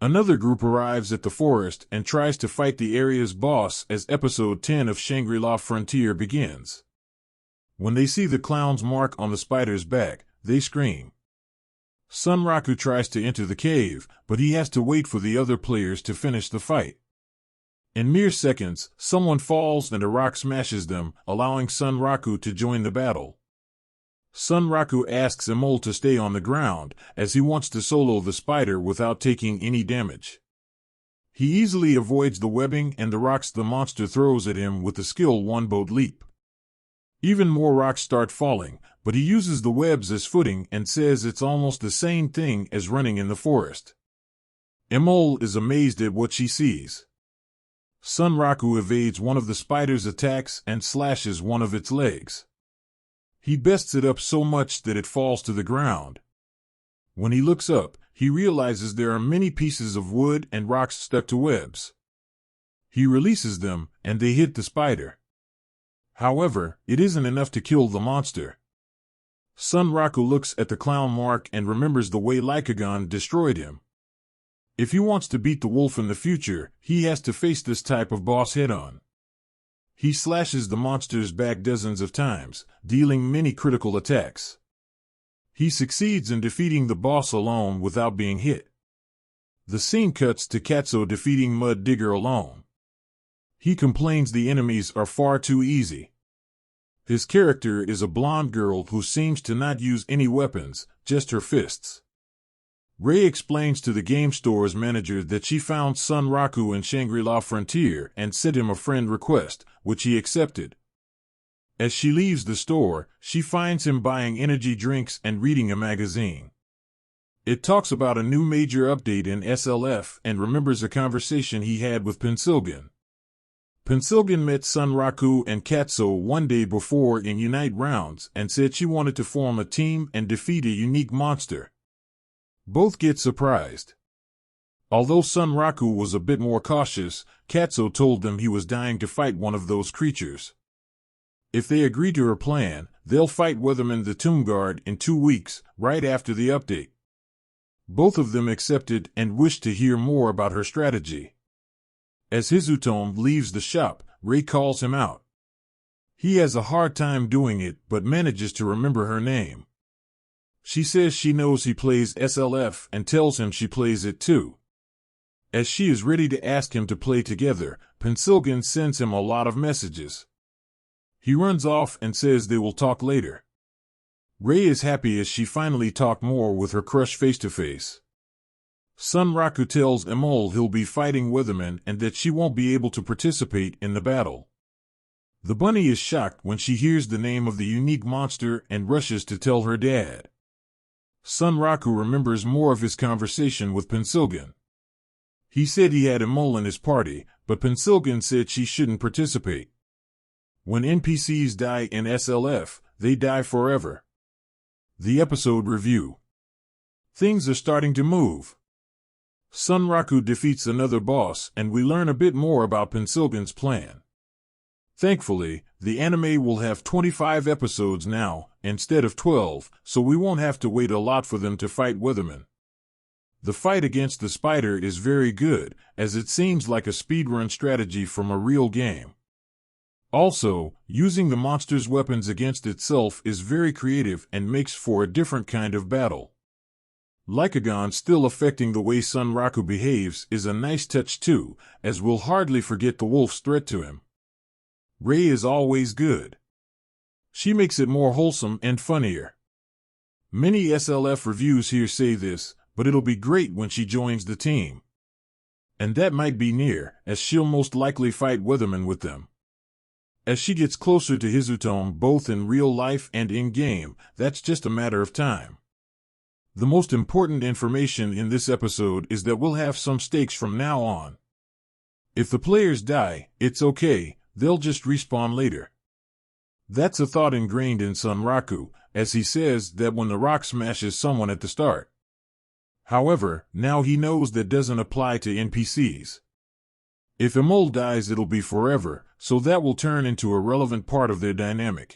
Another group arrives at the forest and tries to fight the area's boss as episode 10 of Shangri-La Frontier begins. When they see the clown's mark on the spider's back, they scream. Sunraku tries to enter the cave, but he has to wait for the other players to finish the fight. In mere seconds, someone falls and a rock smashes them, allowing Sunraku to join the battle. Sunraku asks Emol to stay on the ground, as he wants to solo the spider without taking any damage. He easily avoids the webbing and the rocks the monster throws at him with the skill one-boat leap. Even more rocks start falling, but he uses the webs as footing and says it's almost the same thing as running in the forest. Emol is amazed at what she sees. Sunraku evades one of the spider's attacks and slashes one of its legs. He bests it up so much that it falls to the ground. When he looks up, he realizes there are many pieces of wood and rocks stuck to webs. He releases them, and they hit the spider. However, it isn't enough to kill the monster. Sunraku looks at the clown mark and remembers the way Lycagon destroyed him. If he wants to beat the wolf in the future, he has to face this type of boss head-on. He slashes the monster's back dozens of times, dealing many critical attacks. He succeeds in defeating the boss alone without being hit. The scene cuts to Katsuo defeating Mud Digger alone. He complains the enemies are far too easy. His character is a blonde girl who seems to not use any weapons, just her fists. Rei explains to the game store's manager that she found Sunraku in Shangri-La Frontier and sent him a friend request, which he accepted. As she leaves the store, she finds him buying energy drinks and reading a magazine. It talks about a new major update in SLF and remembers a conversation he had with Pensilgan. Pensilgan met Sunraku and Katsuo one day before in Unite rounds and said she wanted to form a team and defeat a unique monster. Both get surprised. Although Sunraku was a bit more cautious, Katsuo told them he was dying to fight one of those creatures. If they agree to her plan, they'll fight Weatherman the Tomb Guard in 2 weeks, right after the update. Both of them accepted and wished to hear more about her strategy. As Hizutome leaves the shop, Rei calls him out. He has a hard time doing it, but manages to remember her name. She says she knows he plays SLF and tells him she plays it too. As she is ready to ask him to play together, Pensilgan sends him a lot of messages. He runs off and says they will talk later. Rei is happy as she finally talked more with her crush face-to-face. Sunraku tells Emol he'll be fighting Weatherman and that she won't be able to participate in the battle. The bunny is shocked when she hears the name of the unique monster and rushes to tell her dad. Sunraku remembers more of his conversation with Pensilgan. He said he had Emol in his party, but Pensilgan said she shouldn't participate. When NPCs die in SLF, they die forever. The episode review. Things are starting to move. Sunraku defeats another boss and we learn a bit more about Pensilgan's plan. Thankfully, the anime will have 25 episodes now, instead of 12, so we won't have to wait a lot for them to fight Weatherman. The fight against the spider is very good, as it seems like a speedrun strategy from a real game. Also, using the monster's weapons against itself is very creative and makes for a different kind of battle. Lycagon still affecting the way Sunraku behaves is a nice touch too, as we'll hardly forget the wolf's threat to him. Rei is always good. She makes it more wholesome and funnier. Many SLF reviews here say this, but it'll be great when she joins the team. And that might be near, as she'll most likely fight Weatherman with them. As she gets closer to Hizutome both in real life and in-game, that's just a matter of time. The most important information in this episode is that we'll have some stakes from now on. If the players die, it's okay, they'll just respawn later. That's a thought ingrained in Sunraku, as he says that when the rock smashes someone at the start. However, now he knows that doesn't apply to NPCs. If Emol dies it'll be forever, so that will turn into a relevant part of their dynamic.